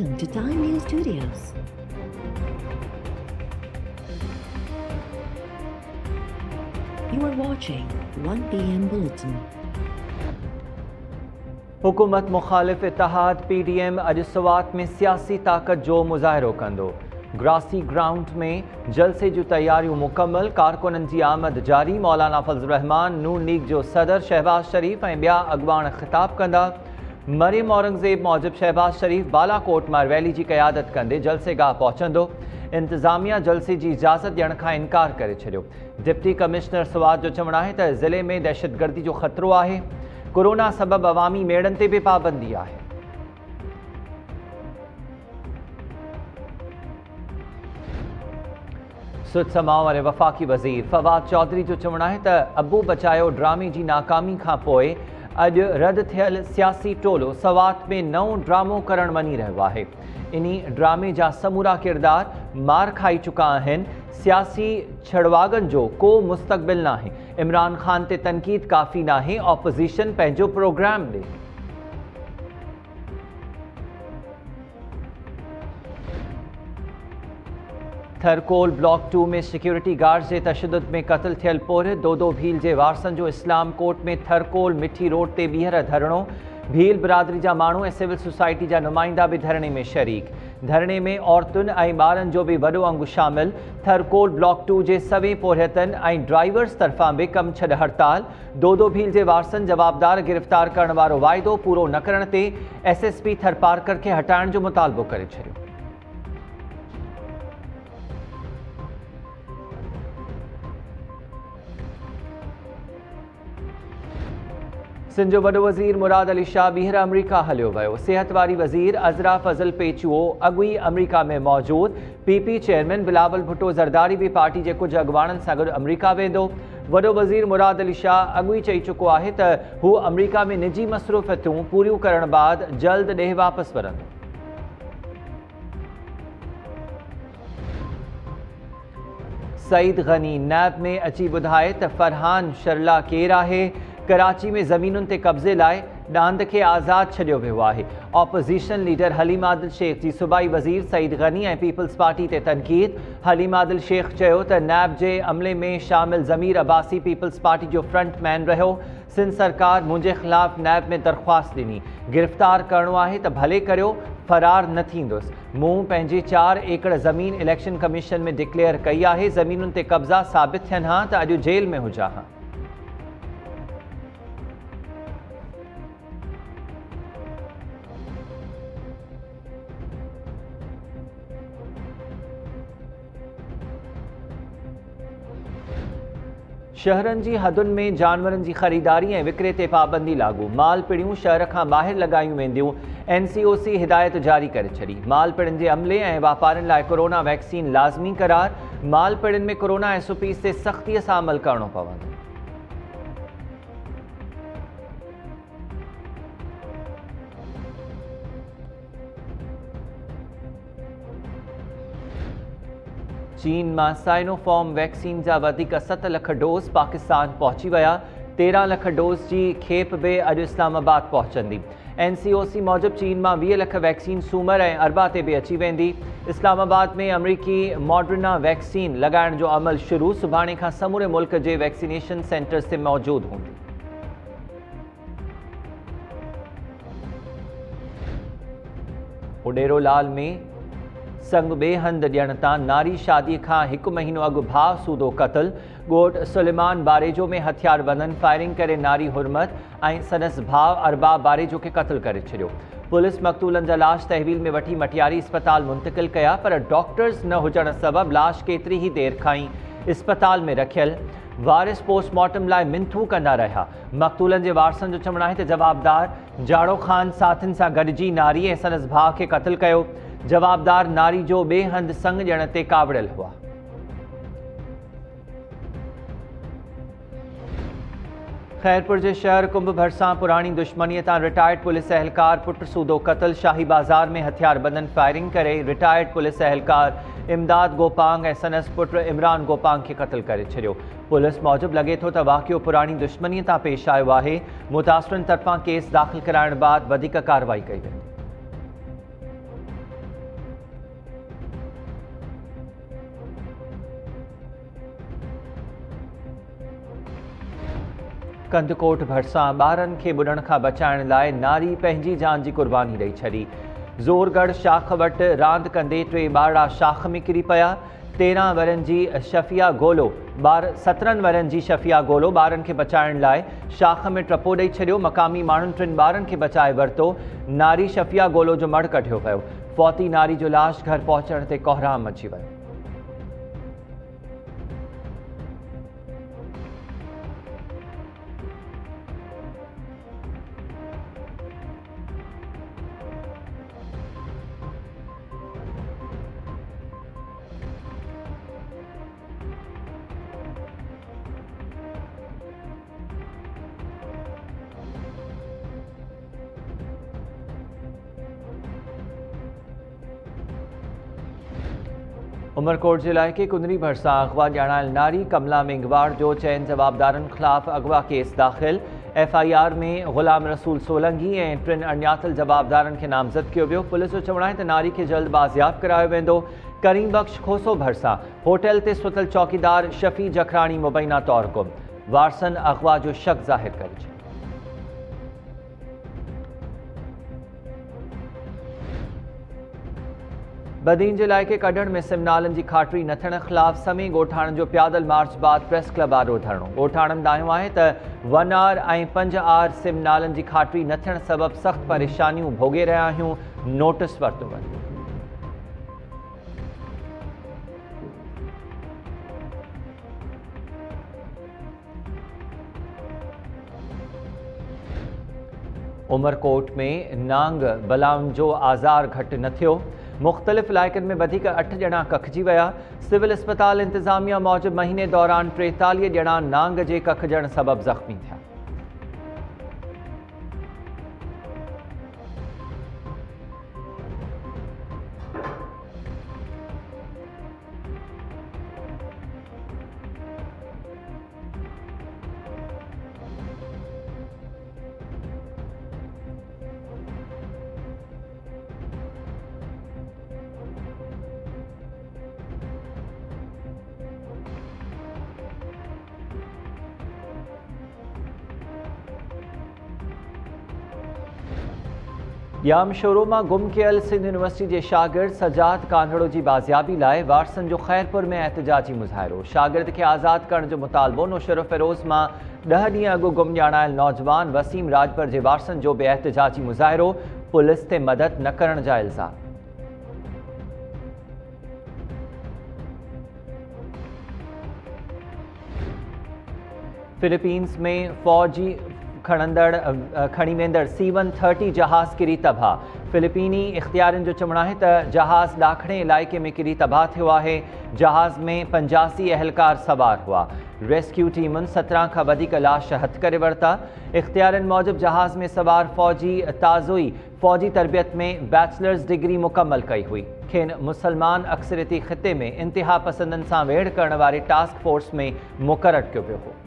Welcome to Time News Studios. You are watching 1 PM Bulletin. हुकूमत मुखालिफ इत्तेहाद PDM अॼु सवात में सियासी ताक़त जो मुज़ाहिरो कंदो। ग्रासी ग्राउंड में जलसे जूं तैयारियूं मुकम्मल, कारकुननि जी आमद जारी। मौलाना फजल रहमान, नून लीग जो सदर शहबाज शरीफ ऐं ॿिया अॻवान ख़िताब कंदा। मरियम औरंगज़ेब मौजिब शहबाज शरीफ बालाकोट मां रैली जी क़यादत कंदे जलसेगाह पहुचंदो। इंतज़ामिया जलसे जी इजाज़त ॾियण खां इनकार करे छॾियो। डिप्टी कमिश्नर सवाद जो चवणु आहे त ज़िले में दहशतगर्दी जो ख़तरो आहे। कोरोना सबब अवामी मेड़नि ते बि पाबंदी आहे। सुद समाओ वारे वफ़ाक़ी वज़ीर फवाद चौधरी जो चवणु आहे त अबू बचायो ड्रामे जी नाकामी खां पोइ अॼु रद्द थियल सियासी टोलो सवात में नओं ड्रामो करणु वञी रहियो आहे। इन्ही ड्रामे जा समूरा किरदार मार खाई चुका आहिनि। सियासी छड़वागनि जो को मुस्तक़बिल नाहे। इमरान ख़ान ते तनक़ीद काफ़ी नाहे, ऑपोज़िशन पंहिंजो प्रोग्राम ॾे। थरकोल ब्लॉक 2 में सिक्योरिटी गार्ड्स जे तशद्दुद में क़त्ल थियल पोर दो भील जे वारसनि जो इस्लाम कोर्ट में थरकोल मिठी रोड ते ॿीहर धरणो। भील बिरादरी जा माण्हू ऐं सिविल सोसाइटी जा नुमाइंदा बि धरणे में शरीक। धरणे में औरतुनि ऐं ॿारनि जो बि वॾो अंगु शामिल। थरकोल ब्लॉक 2 जे सवें पोरियतनि ऐं ड्राइवर्स तरफ़ां बि कम छॾ हड़ताल। दो भील जे वारसनि जवाबदार गिरफ़्तार करण वारो वाइदो पूरो न करण ते SSP थरपारकर खे हटाइण जो मुतालबो करे छॾियो। सिंध जो वॾो वज़ीर मुराद अली शाह ॿीहर अमरीका हलियो वियो। सिहत वारी वज़ीर अज़रा फज़ल पेचुओ अॻु ई अमरीका में मौजूद। PP चेयरमैन बिलावल भुट्टो ज़रदारी बि पार्टी जे कुझु अॻवाननि सां गॾु अमरीका वेंदो। वॾो वज़ीर मुराद अली शाह अॻु ई चई चुको आहे त हू अमरीका में निजी मसरूफ़ियतूं पूरियूं करण बाद जल्द ॾे वापसि वरंदो। सईद गनी नैब में अची ॿुधाए त फरहान शरला केरु आहे। कराची में ज़मीनुनि ते कब्ज़े लाइ ॾांद खे आज़ादु छॾियो वियो आहे। ऑपोज़िशन लीडर हलीम आदिल शेख जी सूबाई वज़ीर सईद गनी ऐं पीपल्स पार्टी ते तनक़ीद। हलीम आदिल शेख चयो त नैब जे अमले में शामिल ज़मीर अब्बासी पीपल्स पार्टी जो फ्रंटमैन रहियो। सिंध सरकार मुंहिंजे ख़िलाफ़ नैब में दरख़्वास्त ॾिनी। गिरफ़्तार करिणो आहे त भले करियो, फ़रार न थींदुसि। मूं पंहिंजी 4 एकड़ ज़मीन इलेक्शन कमीशन में डिक्लेयर कई आहे। ज़मीनुनि ते कब्ज़ा साबित थियनि हा त अॼु जेल में हुजां हा। शहरनि जी हदुनि में जानवरनि जी ख़रीदारी ऐं विकिरे ते पाबंदी लागू। माल पिड़ियूं शहर खां ॿाहिरि लॻायूं वेंदियूं। NCOC हिदायत जारी करे छॾी। माल पिड़ियुनि जे अमले ऐं वापारियुनि लाइ कोरोना वैक्सीन लाज़मी करार। माल पिड़ियुनि में कोरोना SOPs ते सख़्तीअ सां अमल करणो पवंदो। चीन मां साइनोफॉर्म वैक्सीन जा वधीक 7 लख डोज़ पाकिस्तान पहुची विया। 13 लख डोज़ जी खेप बि अॼु इस्लामाबाद पहुचंदी। NCOC मूजिबि चीन मां 20 लख वैक्सीन सूमर ऐं अरबा ते बि अची वेंदी। इस्लामाबाद में अमरीकी मॉडर्ना वैक्सीन लॻाइण जो अमल शुरू। सुभाणे खां समूरे मुल्क जे वैक्सीनेशन सेंटर्स ते मौजूदु हूंदी। उडेरोलाल में संग ॿिए हंधि ॾियण तां नारी शादीअ खां 1 महीनो अॻु भाउ सूदो क़त्ल। ॻोठ सुलेमान बारेजो में हथियार बंदनि फायरिंग करे नारी हुरमत ऐं संदसि भाउ अरबाब बारेजो खे क़त्ल करे छॾियो। पुलिस मक़तूलनि जा लाश तहवील में वठी मटियारी इस्पताल मुंतक़िल कया, पर डॉक्टर्स न हुजण सबबि लाश केतिरी ई देरि खां ई इस्पताल में रखियल। वारिस पोस्टमार्टम लाइ मिंथू कंदा रहिया। मक़तूलनि जे वारसनि जो चवणु आहे त जवाबदार जाड़ो ख़ान साथियुनि सां गॾिजी नारी ऐं संदसि भाउ खे क़त्ल कयो। जवाबदार नारी जो ॿिए हंधि संग ॾियण ते कावड़ियल हुआ। खैरपुर जे शहर कुंभ भरिसां पुराणी दुश्मनीअ तां रिटायर्ड पुलिस एहलकार पुट सूदो क़त्ल। शाही बाज़ार में हथियार बंदनि फायरिंग करे रिटायर्ड पुलिस एहलकार इमदाद गोपांग ऐं संदसि पुट इमरान गोपांग खे क़त्ल करे छॾियो। पुलिस मूजिबि लॻे थो त वाक़ियो पुराणी दुश्मनीअ तां पेश आयो आहे। मुतासिरनि तरफ़ां केस दाख़िल कराइण बाद वधीक कार्रवाई कई वेंदी। कंदकोट भरिसां ॿारनि खे ॿुॾण खां बचाइण लाइ नारी पंहिंजी जान जी कुर्बानी ॾेई छॾी। ज़ोरगढ़ शाख वटि रांदि कंदे 3 ॿारड़ा शाख में किरी पिया। 13 वरनि जी शफ़िया गोलो 17 वरनि जी शफ़िया गोलो ॿारनि खे बचाइण लाइ शाख में टपो ॾेई छॾियो। मक़ामी माण्हुनि 3 ॿारनि खे बचाए वरितो। नारी शफ़िया गोलो जो मड़ कढियो वियो। फौती नारी जो लाश घर पहुचण ते कोहराम मची वियो। उमरकोट जिले के कुंदरी भरिसां अगवा ॼाणायल नारी कमला मेंगवाड़ जो 4 जवाबदारनि ख़िलाफ़ अगवा केस दाख़िल। FIR में ग़ुलाम रसूल सोलंगी ऐं 3 अणॼातल जवाबदारनि खे नामज़द कियो वियो। पुलिस जो चवणु आहे त नारी खे जल्द बाज़ियाब करायो वेंदो। करीम बख्श खोसो भरिसां होटल ते सुतल चौकीदार शफ़ी जखराणी मुबैना तौर गुम। वारसन अगवा जो शक ज़ाहिर करे छॾियो। बदीन जे इलाइक़े कढण में सिमनालनि जी खाटरी न थियण ख़िलाफ़ समी ॻोठाणनि जो प्यादल मार्च बाद प्रेस क्लब आॾो धरणो। ॻोठाणनि ॿुधायो आहे त 1R ऐं 5R सिमनालनि जी खाटरी न थियण सबबि सख़्त परेशानियूं भोॻे रहिया आहियूं। नोटिस वरितो वञे। उमरकोट में नांग बलाउनि जो आज़ार घटि न थियो। मुख़्तलिफ़ इलाइक़नि में वधीक 8 ॼणा कखिजी विया। सिविल अस्पताल इंतज़ामिया मूजिबि महीने दौरान 43 ॼणा नांग जे कखिजण सबबि ज़ख़्मी थिया। याम शोरो मां गुम कयल सिंध यूनिवर्सिटी जे शागिर्द सजाद कांधड़ो जी बाज़ियाबी लाइ वारसन जो ख़ैरपुर में एहतजाजी मुज़ाहिरो। शागिर्द खे आज़ाद करण जो मुतालबो। नुशर फ़िरोज़ मां 10 ॾींहं अॻु गुम ॼाणायल नौजवान वसीम राजपर जे वारसन जो बि एहतजाजी मुज़ाहिरो। पुलिस ते मदद न करण जा इल्ज़ाम। फिलीपींस में फ़ौजी खणी वेंदड़ C-130 जहाज़ किरी तबाह। फिलिपीनी इख़्तियारनि जो चवणु आहे त जहाज़ ॾाखणे इलाइक़े में किरी तबाह थियो आहे। जहाज़ में 85 अहलकार सवार हुआ। रेस्क्यू टीमुनि 17 खां वधीक लाश हथ करे वरिता। इख़्तियारनि मूजिबि जहाज़ में सवार फ़ौजी ताज़ो ई फ़ौजी तरबियत में बैचलर्स डिग्री मुकमल कई हुई। खेनि मुसलमान अक्सरियती ख़िते में इंतिहा पसंदनि सां वेड़ करण वारे टास्क फोर्स में मुक़ररु कयो वियो हो।